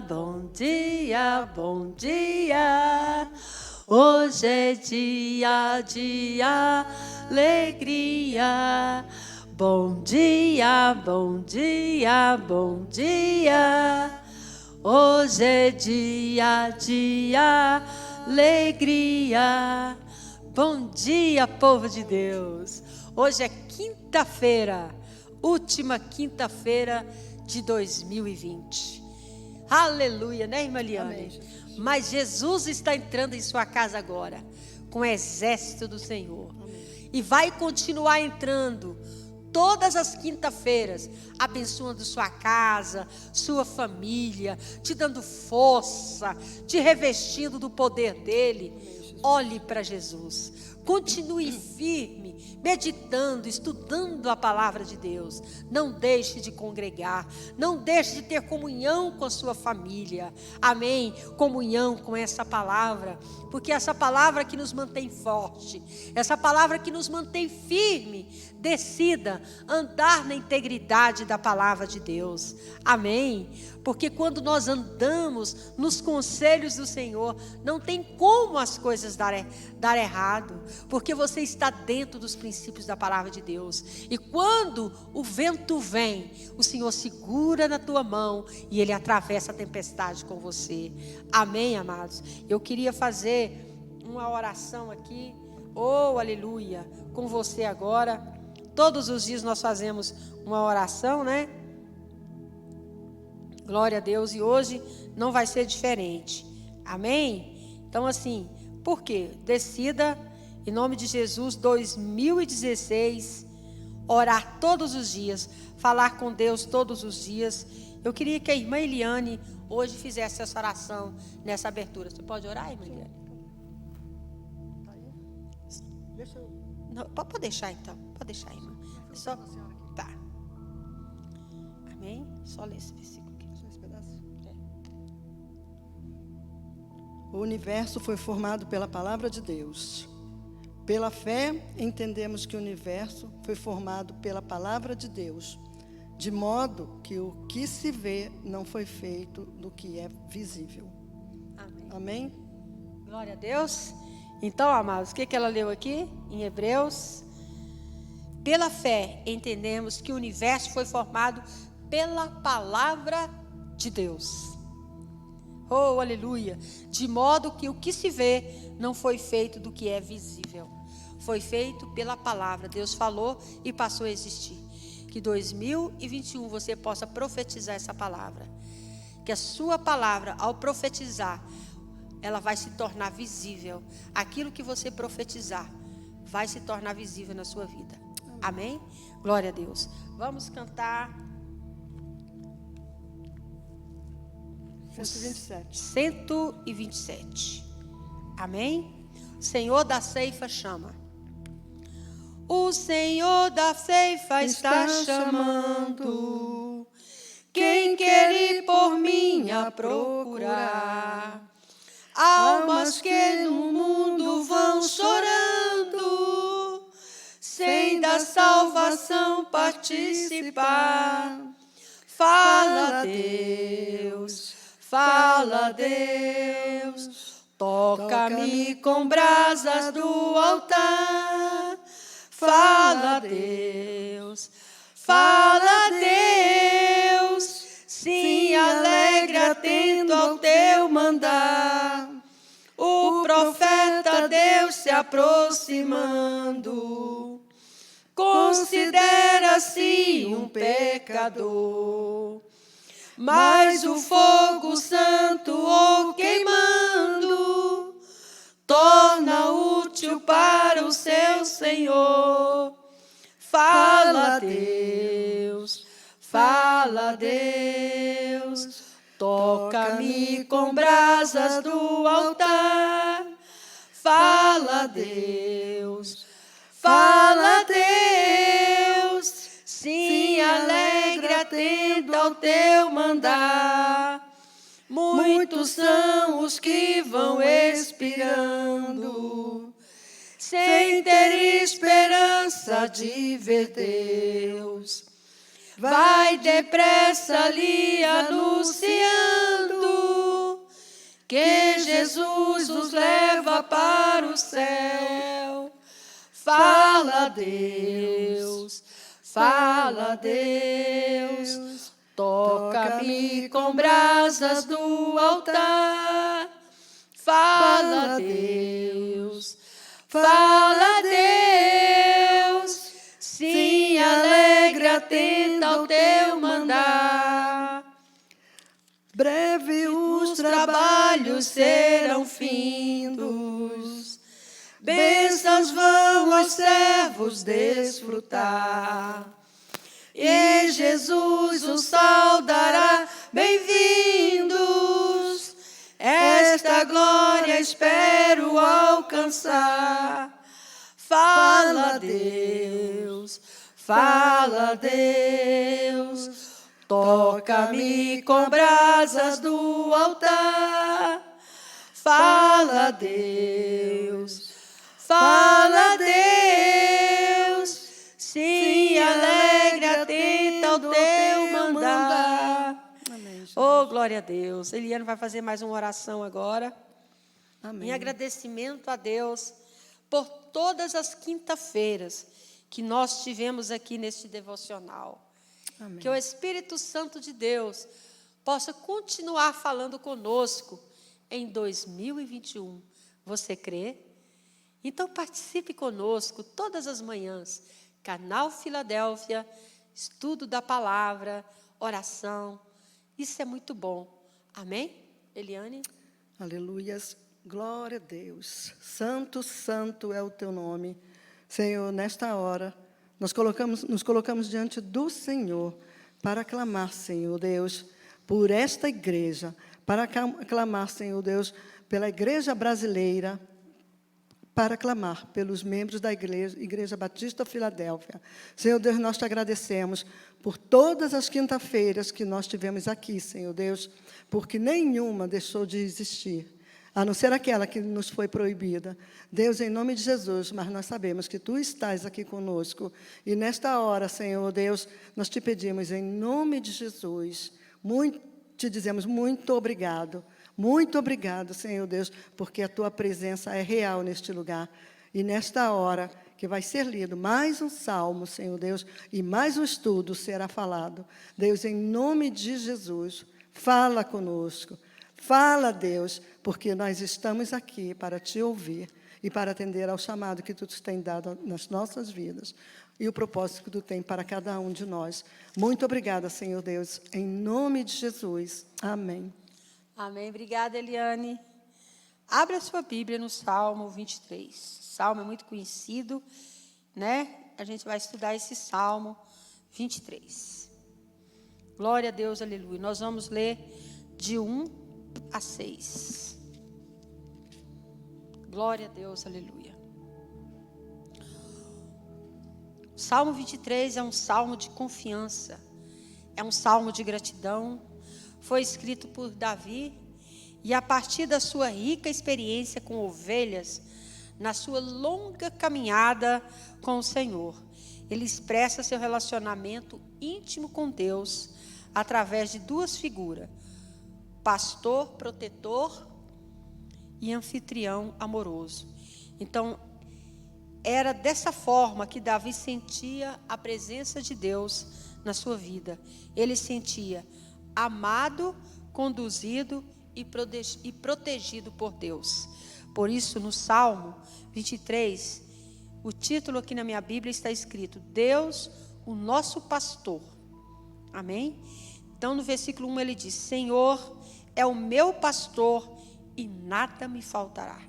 bom dia, bom dia. Hoje é dia de alegria. Bom dia, bom dia, bom dia. Hoje é dia de alegria. Bom dia, povo de Deus. Hoje é quinta-feira, última quinta-feira de 2020. Aleluia, né, irmã Liane? Amém. Mas Jesus está entrando em sua casa agora, com o exército do Senhor. Amém. E vai continuar entrando todas as quinta-feiras, abençoando sua casa, sua família, te dando força, te revestindo do poder dele. Olhe para Jesus, continue firme, meditando, estudando a palavra de Deus. Não deixe de congregar, não deixe de ter comunhão com a sua família. Amém? Comunhão com essa palavra, porque essa palavra que nos mantém forte, essa palavra que nos mantém firme. Decida andar na integridade da palavra de Deus. Amém? Porque quando nós andamos nos conselhos do Senhor, não tem como as coisas dar errado, porque você está dentro dos princípios da palavra de Deus. E quando o vento vem, o Senhor segura na tua mão e Ele atravessa a tempestade com você. Amém, amados? Eu queria fazer uma oração aqui, oh, aleluia, com você agora. Todos os dias nós fazemos uma oração, né? Glória a Deus. E hoje não vai ser diferente. Amém? Então assim, por quê? Decida, em nome de Jesus, 2016, orar todos os dias, falar com Deus todos os dias. Eu queria que a irmã Eliane hoje fizesse essa oração nessa abertura. Você pode orar, irmã Eliane? Tá aí? Deixa eu... Não, pode deixar então. Pode deixar, irmã. Só... Tá. Amém? Só ler esse versículo aqui. Só esse pedaço? É. O universo foi formado pela palavra de Deus. Pela fé, entendemos que o universo foi formado pela palavra de Deus, de modo que o que se vê não foi feito do que é visível. Amém. Amém? Glória a Deus. Então, amados, o que ela leu aqui? Em Hebreus. Pela fé, entendemos que o universo foi formado pela palavra de Deus. Oh, aleluia. De modo que o que se vê não foi feito do que é visível. Foi feito pela palavra. Deus falou e passou a existir. Que 2021 você possa profetizar essa palavra. Que a sua palavra, ao profetizar, ela vai se tornar visível. Aquilo que você profetizar vai se tornar visível na sua vida. Amém? Glória a Deus. Vamos cantar 127. 127. Amém? O Senhor da ceifa chama. O Senhor da ceifa está chamando. Quem quer ir por mim a procurar? Almas que no mundo vão chorando, sem da salvação participar. Fala, Deus, fala, Deus, toca-me com brasas do altar. Fala, Deus, fala, Deus, se alegra atento ao teu mandar. O profeta Deus se aproximando, considera-se um pecador, mas o fogo santo o queimando torna útil para o seu Senhor. Fala, Deus, fala, Deus, toca-me com brasas do altar. Fala, Deus, fala, Deus, se alegra atento ao teu mandar. Muitos são os que vão expirando, sem ter esperança de ver Deus. Vai depressa ali anunciando que Jesus nos leva para o céu. Fala, Deus, fala, Deus, toca-me com brasas do altar. Fala, Deus, fala, Deus, sim, alegre, atenta ao teu mandar. Breve Os trabalhos serão findos, bênçãos vão aos servos desfrutar. E Jesus os saudará, bem-vindos, esta glória espero alcançar. Fala, Deus, fala, Deus, toca-me com brasas do altar. Fala, Deus, fala, Deus, sim, alegre, atenta ao teu mandar. Amém, Jesus. Oh, glória a Deus. Eliane vai fazer mais uma oração agora. Amém. Em agradecimento a Deus por todas as quinta-feiras que nós tivemos aqui neste devocional. Amém. Que o Espírito Santo de Deus possa continuar falando conosco em 2021. Você crê? Então participe conosco todas as manhãs. Canal Filadélfia, estudo da palavra, oração. Isso é muito bom. Amém? Eliane? Aleluias. Glória a Deus. Santo, santo é o teu nome. Senhor, nesta hora, nos colocamos diante do Senhor para clamar, Senhor Deus, por esta igreja, para clamar, Senhor Deus, pela igreja brasileira, para clamar pelos membros da Igreja Batista Filadélfia. Senhor Deus, nós te agradecemos por todas as quinta-feiras que nós tivemos aqui, Senhor Deus, porque nenhuma deixou de existir, a não ser aquela que nos foi proibida. Deus, em nome de Jesus, mas nós sabemos que Tu estás aqui conosco. E nesta hora, Senhor Deus, nós te pedimos, em nome de Jesus, te dizemos muito obrigado. Muito obrigado, Senhor Deus, porque a Tua presença é real neste lugar. E nesta hora que vai ser lido mais um salmo, Senhor Deus, e mais um estudo será falado. Deus, em nome de Jesus, fala conosco. Fala, Deus, porque nós estamos aqui para Te ouvir e para atender ao chamado que Tu tem dado nas nossas vidas e o propósito que Tu tem para cada um de nós. Muito obrigada, Senhor Deus, em nome de Jesus. Amém. Amém. Obrigada, Eliane. Abra a sua Bíblia no Salmo 23. Salmo é muito conhecido, né? A gente vai estudar esse Salmo 23. Glória a Deus, aleluia. Nós vamos ler de 1 a 6. Glória a Deus, aleluia. O Salmo 23 é um salmo de confiança, é um salmo de gratidão. Foi escrito por Davi e a partir da sua rica experiência com ovelhas, na sua longa caminhada com o Senhor, ele expressa seu relacionamento íntimo com Deus através de duas figuras: pastor, protetor e anfitrião amoroso. Então, era dessa forma que Davi sentia a presença de Deus na sua vida. Ele sentia amado, conduzido e protegido por Deus. Por isso, no Salmo 23, o título aqui na minha Bíblia está escrito: Deus, o nosso pastor. Amém? Então, no versículo 1 ele diz: Senhor é o meu pastor e nada me faltará.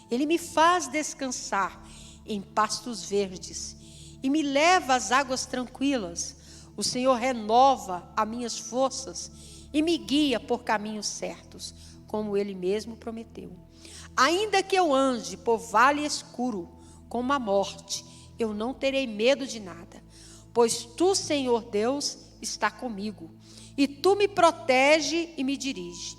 Ele me faz descansar em pastos verdes e me leva às águas tranquilas. O Senhor renova as minhas forças e me guia por caminhos certos, como Ele mesmo prometeu. Ainda que eu ande por vale escuro, como a morte, eu não terei medo de nada, pois Tu, Senhor Deus, está comigo, e Tu me protege e me dirige.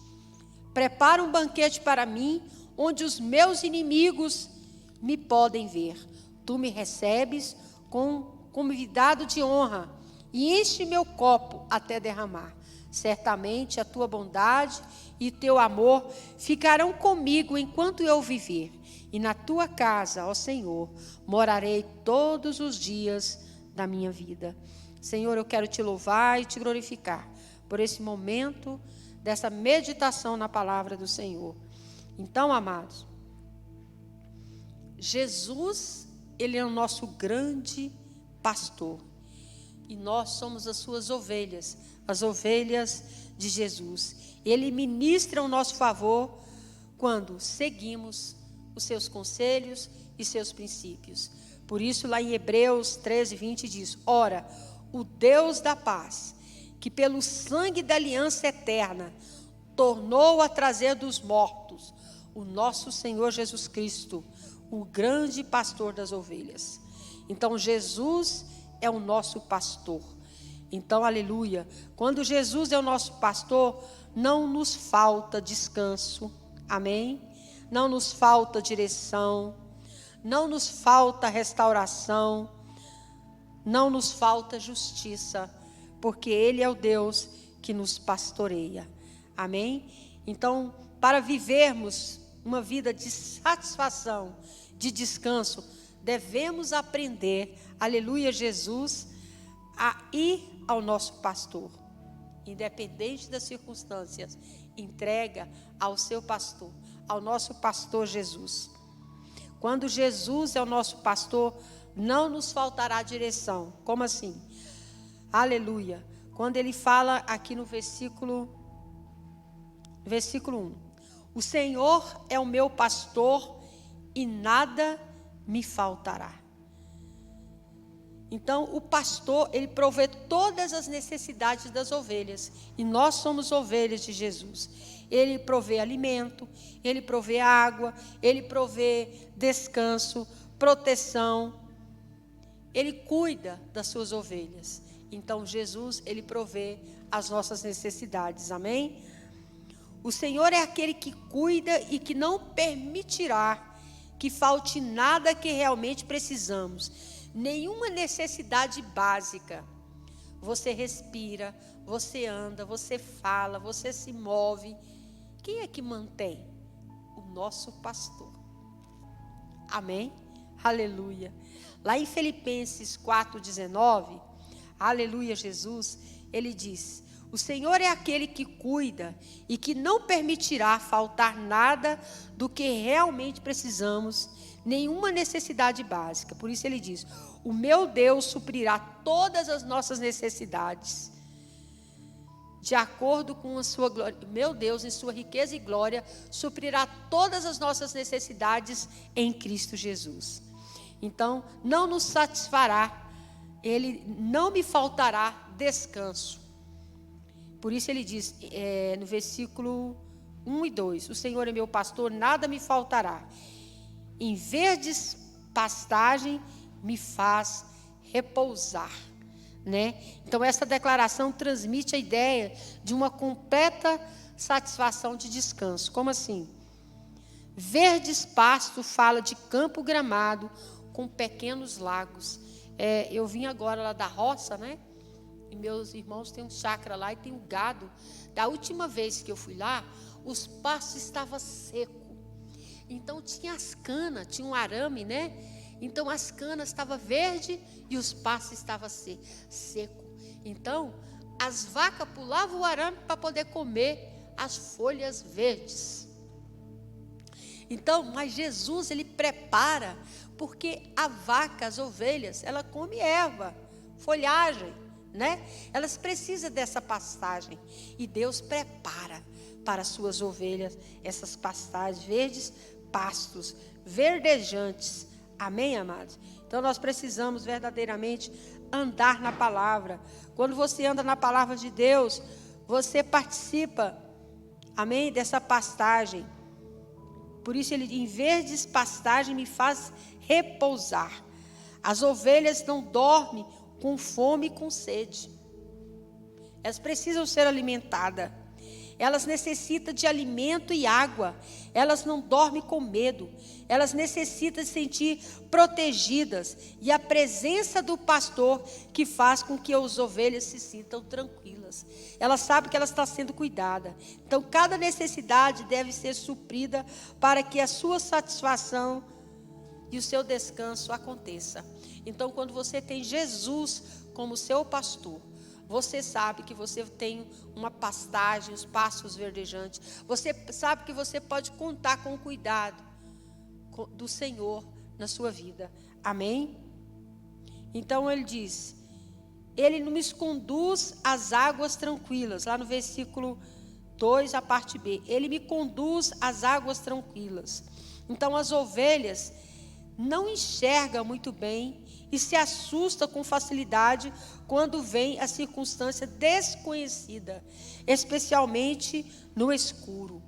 Prepara um banquete para mim, onde os meus inimigos me podem ver. Tu me recebes com convidado de honra, e enche meu copo até derramar. Certamente a tua bondade e o teu amor ficarão comigo enquanto eu viver. E na tua casa, ó Senhor, morarei todos os dias da minha vida. Senhor, eu quero te louvar e te glorificar por esse momento dessa meditação na palavra do Senhor. Então, amados, Jesus, Ele é o nosso grande pastor. E nós somos as suas ovelhas, as ovelhas de Jesus. Ele ministra o nosso favor quando seguimos os seus conselhos e seus princípios. Por isso, lá em Hebreus 13:20 diz: ora, o Deus da paz, que pelo sangue da aliança eterna tornou a trazer dos mortos o nosso Senhor Jesus Cristo, o grande pastor das ovelhas. Então, Jesus é o nosso pastor. Então, aleluia, quando Jesus é o nosso pastor, não nos falta descanso, amém? Não nos falta direção, não nos falta restauração, não nos falta justiça, porque Ele é o Deus que nos pastoreia, amém? Então, para vivermos uma vida de satisfação, de descanso, devemos aprender, aleluia, Jesus, a ir ao nosso pastor, independente das circunstâncias, entrega ao seu pastor, ao nosso pastor Jesus. Quando Jesus é o nosso pastor, não nos faltará direção. Como assim? Aleluia. Quando ele fala aqui no versículo 1, o Senhor é o meu pastor e nada me faltará. Então, o pastor, ele provê todas as necessidades das ovelhas. E nós somos ovelhas de Jesus. Ele provê alimento, ele provê água, ele provê descanso, proteção. Ele cuida das suas ovelhas. Então, Jesus, ele provê as nossas necessidades. Amém? O Senhor é aquele que cuida e que não permitirá que falte nada que realmente precisamos. Nenhuma necessidade básica. Você respira, você anda, você fala, você se move. Quem é que mantém? O nosso pastor. Amém? Aleluia. Lá em Filipenses 4:19, aleluia, Jesus, ele diz: o Senhor é aquele que cuida e que não permitirá faltar nada do que realmente precisamos, nenhuma necessidade básica. Por isso ele diz: o meu Deus suprirá todas as nossas necessidades, de acordo com a sua glória. Meu Deus, em sua riqueza e glória, suprirá todas as nossas necessidades em Cristo Jesus. Então, não nos satisfará, ele não me faltará descanso. Por isso ele diz, no versículo 1 e 2, o Senhor é meu pastor, nada me faltará. Em verdes pastagem me faz repousar, né? Então essa declaração transmite a ideia de uma completa satisfação de descanso. Como assim? Verdes pasto fala de campo gramado com pequenos lagos. Eu vim agora lá da roça, né? E meus irmãos têm um chácara lá e tem um gado. Da última vez que eu fui lá, os pastos estavam secos. Então tinha as canas, tinha um arame, né? Então as canas estavam verdes e os pastos estavam seco. Então as vacas pulavam o arame para poder comer as folhas verdes. Então, mas Jesus, ele prepara, porque a vaca, as ovelhas, ela come erva, folhagem, né? Elas precisam dessa pastagem. E Deus prepara para as suas ovelhas essas pastagens verdes, pastos verdejantes. Amém, amados? Então nós precisamos verdadeiramente andar na palavra. Quando você anda na palavra de Deus, você participa, amém, dessa pastagem. Por isso ele, em verdes pastagem, me faz repousar. As ovelhas não dormem com fome e com sede. Elas precisam ser alimentadas. elas necessitam de alimento e água, elas não dormem com medo, elas necessitam de sentir protegidas, e a presença do pastor que faz com que as ovelhas se sintam tranquilas. Elas sabem que elas estão sendo cuidadas. Então, cada necessidade deve ser suprida para que a sua satisfação e o seu descanso aconteça. Então, quando você tem Jesus como seu pastor, você sabe que você tem uma pastagem, os pastos verdejantes. Você sabe que você pode contar com o cuidado do Senhor na sua vida. Amém? Então ele diz: Ele nos conduz às águas tranquilas. Lá no versículo 2, a parte B. Ele me conduz às águas tranquilas. Então as ovelhas não enxergam muito bem e se assusta com facilidade quando vem a circunstância desconhecida, especialmente no escuro.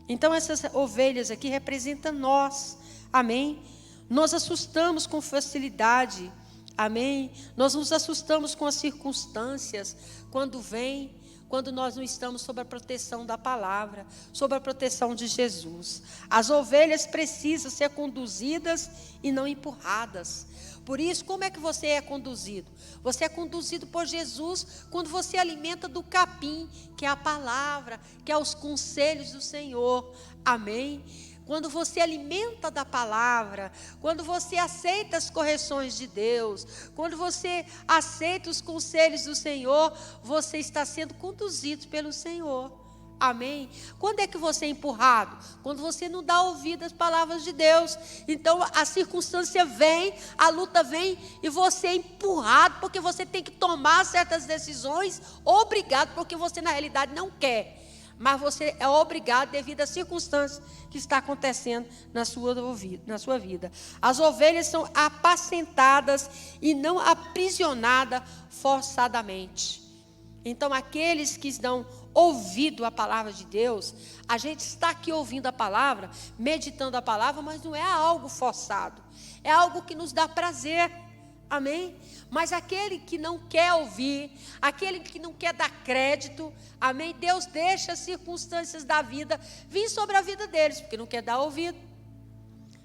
Então essas ovelhas aqui representam nós, amém? Nós assustamos com facilidade, amém? Nós nos assustamos com as circunstâncias quando nós não estamos sob a proteção da palavra, sob a proteção de Jesus. As ovelhas precisam ser conduzidas e não empurradas. Por isso, como é que você é conduzido? Você é conduzido por Jesus quando você alimenta do capim, que é a palavra, que é os conselhos do Senhor. Amém? Quando você alimenta da palavra, quando você aceita as correções de Deus, quando você aceita os conselhos do Senhor, você está sendo conduzido pelo Senhor. Amém? Quando é que você é empurrado? Quando você não dá ouvido às palavras de Deus. Então a circunstância vem, a luta vem e você é empurrado porque você tem que tomar certas decisões, obrigado, porque você na realidade não quer. Mas você é obrigado devido às circunstâncias que está acontecendo na sua vida. As ovelhas são apacentadas e não aprisionadas forçadamente. Então, aqueles que dão ouvido à palavra de Deus, a gente está aqui ouvindo a palavra, meditando a palavra, mas não é algo forçado. É algo que nos dá prazer. Amém? Mas aquele que não quer ouvir, aquele que não quer dar crédito, amém? Deus deixa as circunstâncias da vida vir sobre a vida deles, porque não quer dar ouvido.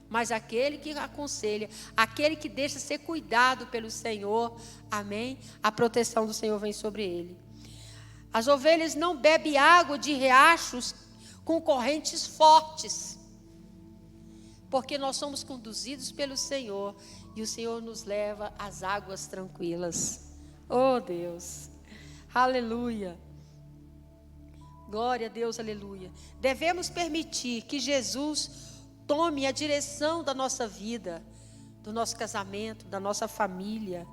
Mas aquele que aconselha, aquele que deixa ser cuidado pelo Senhor, amém? A proteção do Senhor vem sobre ele. As ovelhas não bebem água de riachos com correntes fortes, porque nós somos conduzidos pelo Senhor e o Senhor nos leva às águas tranquilas. Oh Deus, aleluia, glória a Deus, aleluia. Devemos permitir que Jesus tome a direção da nossa vida, do nosso casamento, da nossa família.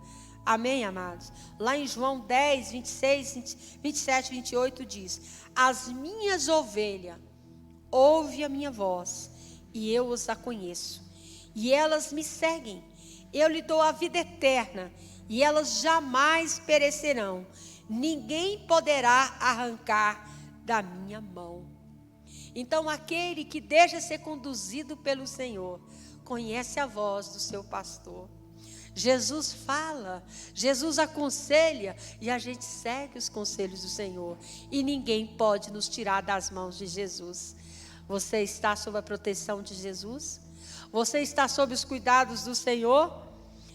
Amém, amados? Lá em João 10, 26, 27, 28 diz: As minhas ovelhas ouvem a minha voz, e eu os conheço, e elas me seguem. Eu lhe dou a vida eterna, e elas jamais perecerão. Ninguém poderá arrancar da minha mão. Então, aquele que deixa ser conduzido pelo Senhor, conhece a voz do seu pastor. Jesus fala, Jesus aconselha, e a gente segue os conselhos do Senhor. E ninguém pode nos tirar das mãos de Jesus. Você está sob a proteção de Jesus? Você está sob os cuidados do Senhor?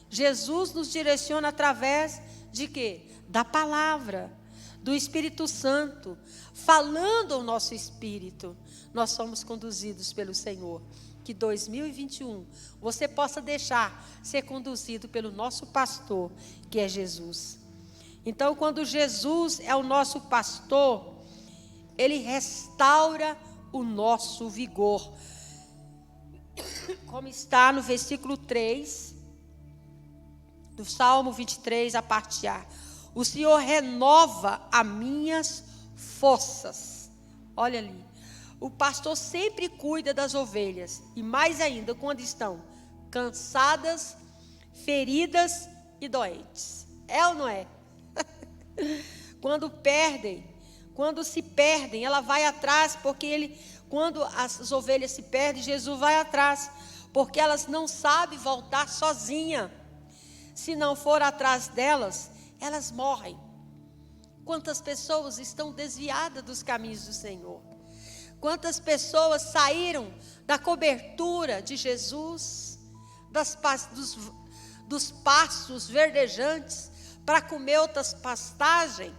Jesus nos direciona através de quê? Da palavra, do Espírito Santo, falando ao nosso espírito. Nós somos conduzidos pelo Senhor. Que 2021 você possa deixar ser conduzido pelo nosso pastor, que é Jesus. Então, quando Jesus é o nosso pastor, ele restaura o nosso vigor. Como está no versículo 3 do Salmo 23, a parte A. O Senhor renova as minhas forças. Olha ali. O pastor sempre cuida das ovelhas, e mais ainda quando estão cansadas, feridas e doentes. É ou não é? Quando se perdem, ela vai atrás, porque quando as ovelhas se perdem, Jesus vai atrás, porque elas não sabem voltar sozinha. Se não for atrás delas, elas morrem. Quantas pessoas estão desviadas dos caminhos do Senhor? Quantas pessoas saíram da cobertura de Jesus, dos pastos verdejantes, para comer outras pastagens?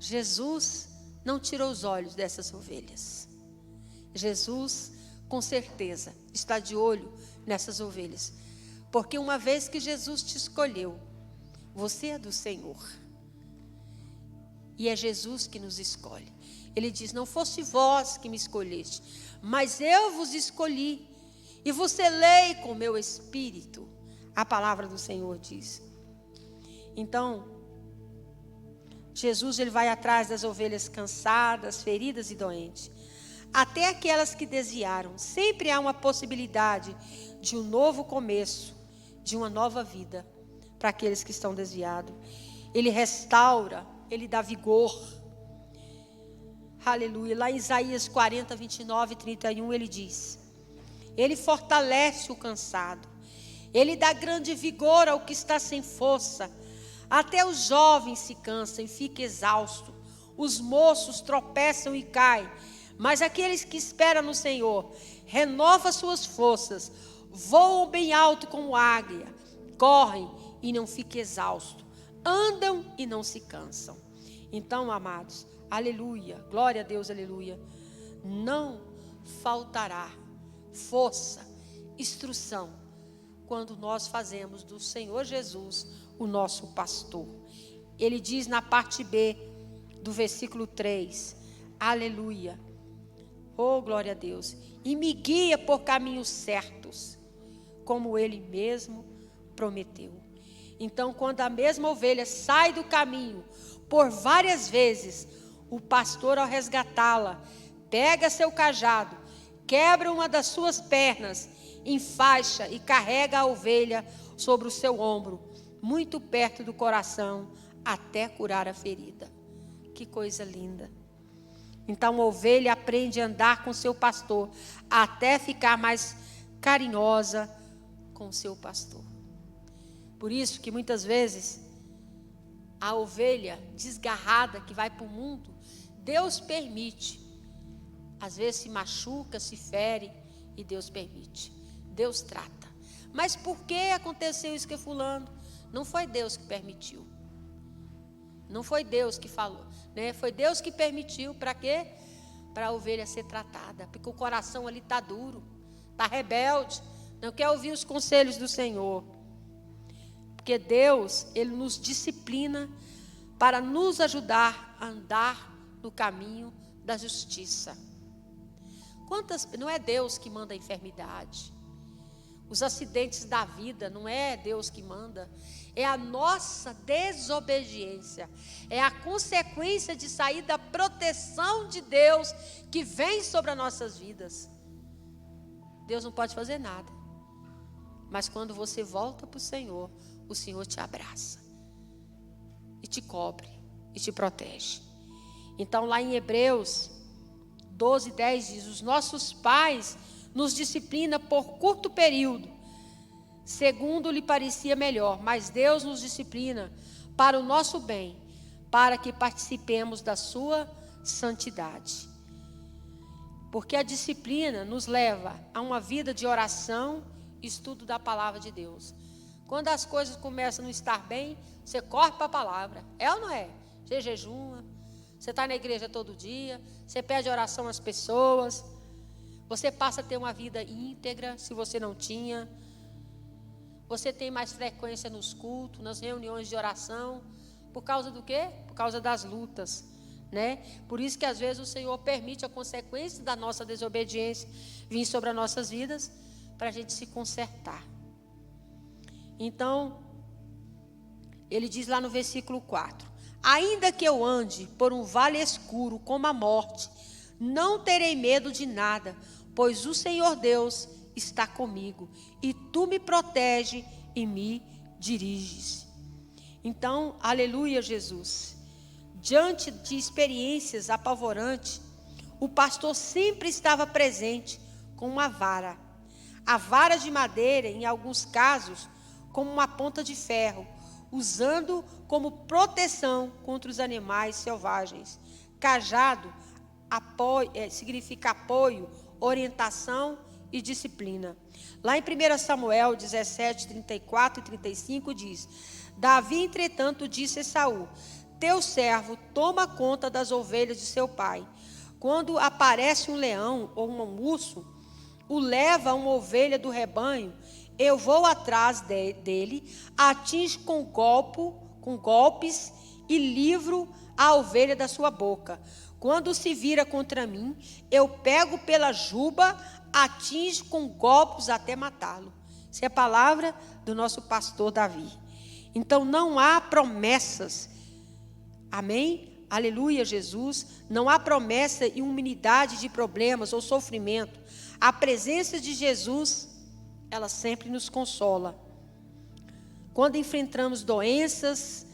Jesus não tirou os olhos dessas ovelhas. Jesus, com certeza, está de olho nessas ovelhas. Porque uma vez que Jesus te escolheu, você é do Senhor. E é Jesus que nos escolhe. Ele diz: não fosse vós que me escolheste, mas eu vos escolhi. E vos selei com o meu espírito. A palavra do Senhor diz. Então, Jesus, ele vai atrás das ovelhas cansadas, feridas e doentes. Até aquelas que desviaram. Sempre há uma possibilidade de um novo começo, de uma nova vida para aqueles que estão desviados. Ele restaura, ele dá vigor. Aleluia. Lá em Isaías 40, 29 e 31 ele diz: ele fortalece o cansado, ele dá grande vigor ao que está sem força. Até os jovens se cansam e ficam exaustos, os moços tropeçam e caem, mas aqueles que esperam no Senhor renovam suas forças, voam bem alto como águia, correm e não ficam exaustos, andam e não se cansam. Então, amados, aleluia, glória a Deus, aleluia, não faltará força, instrução, quando nós fazemos do Senhor Jesus o nosso pastor. Ele diz na parte B do versículo 3, aleluia, oh glória a Deus, e me guia por caminhos certos, como ele mesmo prometeu. Então, quando a mesma ovelha sai do caminho, por várias vezes, o pastor, ao resgatá-la, pega seu cajado, quebra uma das suas pernas, enfaixa e carrega a ovelha sobre o seu ombro, muito perto do coração, até curar a ferida. Que coisa linda. Então a ovelha aprende a andar com seu pastor, até ficar mais carinhosa com o seu pastor. Por isso que muitas vezes a ovelha desgarrada que vai para o mundo, Deus permite. Às vezes se machuca, se fere, e Deus permite. Deus trata. Mas por que aconteceu isso que fulano? Não foi Deus que permitiu. Não foi Deus que falou, né? Foi Deus que permitiu. Para quê? Para a ovelha ser tratada. Porque o coração ali está duro, está rebelde, não quer ouvir os conselhos do Senhor. Porque Deus, ele nos disciplina para nos ajudar a andar no caminho da justiça. Não é Deus que manda a enfermidade. Os acidentes da vida, não é Deus que manda. É a nossa desobediência. É a consequência de sair da proteção de Deus que vem sobre as nossas vidas. Deus não pode fazer nada. Mas quando você volta para o Senhor te abraça. E te cobre. E te protege. Então lá em Hebreus 12, 10 diz: os nossos pais nos disciplina por curto período, segundo lhe parecia melhor, mas Deus nos disciplina para o nosso bem, para que participemos da sua santidade. Porque a disciplina nos leva a uma vida de oração e estudo da palavra de Deus. Quando as coisas começam a não estar bem, você corre para a palavra. É ou não é? Você jejuma, você está na igreja todo dia, você pede oração às pessoas, você passa a ter uma vida íntegra, se você não tinha. Você tem mais frequência nos cultos, nas reuniões de oração. Por causa do quê? Por causa das lutas, né? Por isso que às vezes o Senhor permite a consequência da nossa desobediência vir sobre as nossas vidas, para a gente se consertar. Então, ele diz lá no versículo 4: ainda que eu ande por um vale escuro como a morte, não terei medo de nada, pois o Senhor Deus está comigo, e tu me protege e me diriges. Então, aleluia, Jesus. Diante de experiências apavorantes, o pastor sempre estava presente com uma vara. A vara de madeira, em alguns casos, como uma ponta de ferro, usando como proteção contra os animais selvagens. Cajado significa apoio, orientação e disciplina. Lá em 1 Samuel 17, 34 e 35 diz: Davi, entretanto, disse a Saul: teu servo toma conta das ovelhas de seu pai. Quando aparece um leão ou um urso, o leva uma ovelha do rebanho, eu vou atrás dele, atinjo com golpes e livro a ovelha da sua boca. Quando se vira contra mim, eu pego pela juba, atinjo com golpes até matá-lo. Essa é a palavra do nosso pastor Davi. Então não há promessas, amém? Aleluia, Jesus. Não há promessa e imunidade de problemas ou sofrimento. A presença de Jesus, ela sempre nos consola. Quando enfrentamos doenças,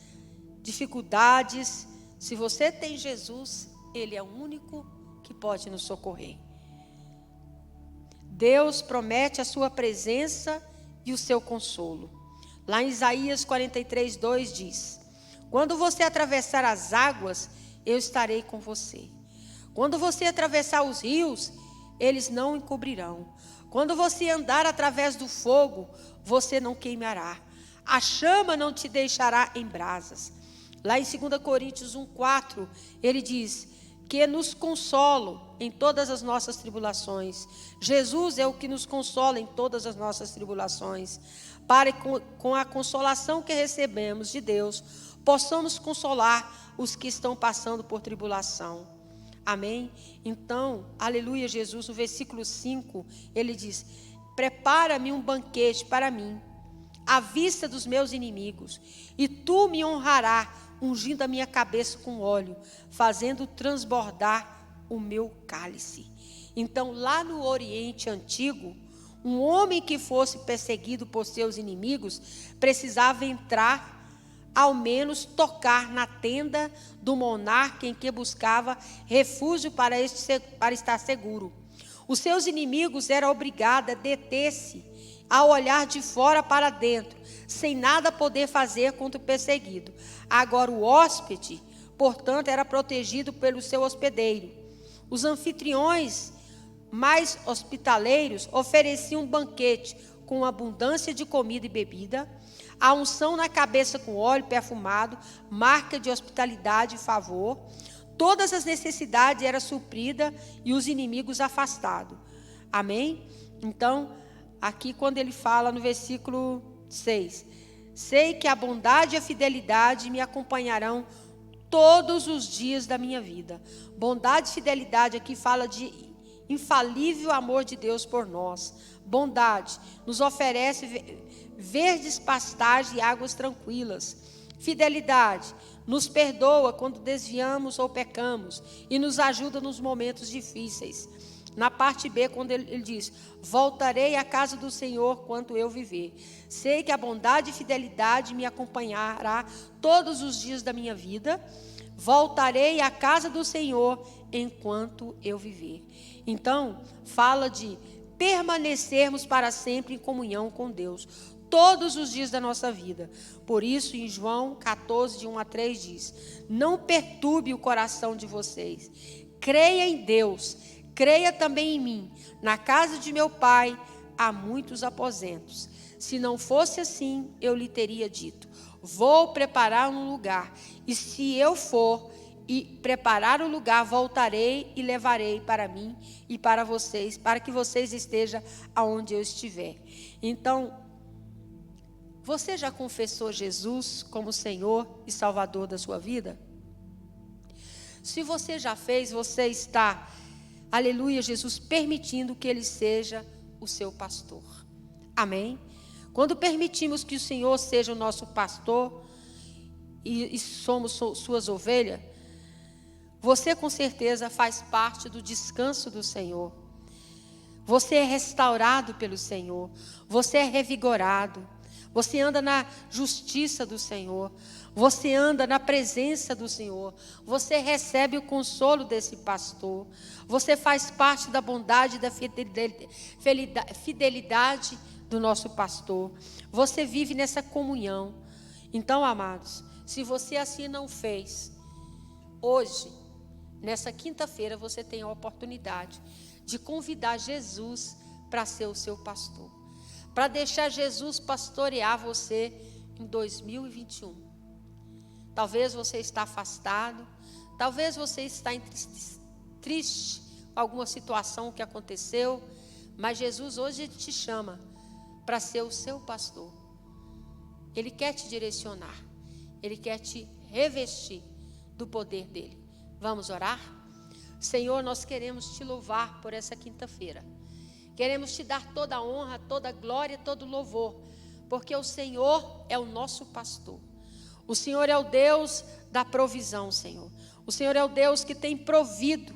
dificuldades, se você tem Jesus, Ele é o único que pode nos socorrer. Deus promete a sua presença e o seu consolo. Lá em Isaías 43, 2 diz: quando você atravessar as águas, eu estarei com você. Quando você atravessar os rios, eles não encobrirão. Quando você andar através do fogo, você não queimará. A chama não te deixará em brasas. Lá em 2 Coríntios 1:4, ele diz que nos consola em todas as nossas tribulações. Jesus é o que nos consola em todas as nossas tribulações, para que com a consolação que recebemos de Deus, possamos consolar os que estão passando por tribulação. Amém? Então, aleluia, Jesus, no versículo 5, ele diz: prepara-me um banquete para mim, à vista dos meus inimigos, e tu me honrarás, ungindo a minha cabeça com óleo, fazendo transbordar o meu cálice. Então, lá no Oriente Antigo, um homem que fosse perseguido por seus inimigos precisava entrar, ao menos tocar na tenda do monarca em que buscava refúgio para estar seguro. Os seus inimigos eram obrigados a deter-se, a olhar de fora para dentro, sem nada poder fazer contra o perseguido. Agora o hóspede, portanto, era protegido pelo seu hospedeiro. Os anfitriões mais hospitaleiros ofereciam um banquete com abundância de comida e bebida, a unção na cabeça com óleo perfumado, marca de hospitalidade e favor. Todas as necessidades eram supridas e os inimigos afastados. Amém? Então, aqui quando ele fala no versículo 6, sei que a bondade e a fidelidade me acompanharão todos os dias da minha vida. Bondade e fidelidade aqui fala de infalível amor de Deus por nós. Bondade nos oferece verdes pastagens e águas tranquilas. Fidelidade nos perdoa quando desviamos ou pecamos e nos ajuda nos momentos difíceis. Na parte B, quando ele diz: voltarei à casa do Senhor quanto eu viver. Sei que a bondade e fidelidade me acompanhará todos os dias da minha vida. Voltarei à casa do Senhor enquanto eu viver. Então, fala de permanecermos para sempre em comunhão com Deus, todos os dias da nossa vida. Por isso, em João 14, de 1 a 3, diz: não perturbe o coração de vocês. Creia em Deus, creia também em mim. Na casa de meu pai há muitos aposentos. Se não fosse assim, eu lhe teria dito: vou preparar um lugar. E se eu for e preparar o lugar, voltarei e levarei para mim e para vocês, para que vocês estejam aonde eu estiver. Então, você já confessou Jesus como Senhor e Salvador da sua vida? Se você já fez, você está, aleluia, Jesus, permitindo que Ele seja o seu pastor. Amém? Quando permitimos que o Senhor seja o nosso pastor e somos suas ovelhas, você com certeza faz parte do descanso do Senhor. Você é restaurado pelo Senhor. Você é revigorado. Você anda na justiça do Senhor. Você anda na presença do Senhor. Você recebe o consolo desse pastor. Você faz parte da bondade e da fidelidade do nosso pastor. Você vive nessa comunhão. Então, amados, se você assim não fez, hoje, nessa quinta-feira, você tem a oportunidade de convidar Jesus para ser o seu pastor, para deixar Jesus pastorear você em 2021. Talvez você está afastado, talvez você está triste com alguma situação que aconteceu, mas Jesus hoje te chama para ser o seu pastor. Ele quer te direcionar, Ele quer te revestir do poder dEle. Vamos orar? Senhor, nós queremos te louvar por essa quinta-feira. Queremos te dar toda a honra, toda a glória, todo o louvor, porque o Senhor é o nosso pastor. O Senhor é o Deus da provisão, Senhor. O Senhor é o Deus que tem provido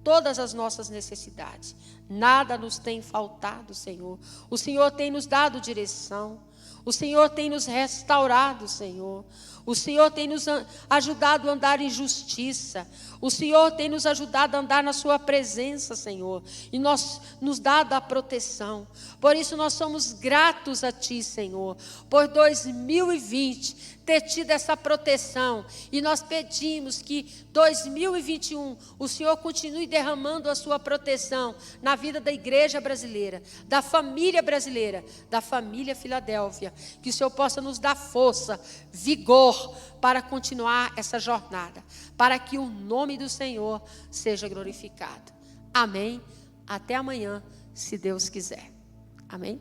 todas as nossas necessidades. Nada nos tem faltado, Senhor. O Senhor tem nos dado direção. O Senhor tem nos restaurado, Senhor. O Senhor tem nos ajudado a andar em justiça. O Senhor tem nos ajudado a andar na sua presença, Senhor. E nos dado a proteção. Por isso nós somos gratos a Ti, Senhor. Por 2020 ter tido essa proteção. E nós pedimos que 2021 o Senhor continue derramando a sua proteção na vida da igreja brasileira, da família brasileira, da família Filadélfia. Que o Senhor possa nos dar força, vigor para continuar essa jornada, para que o nome do Senhor seja glorificado. Amém? Até amanhã, se Deus quiser. Amém?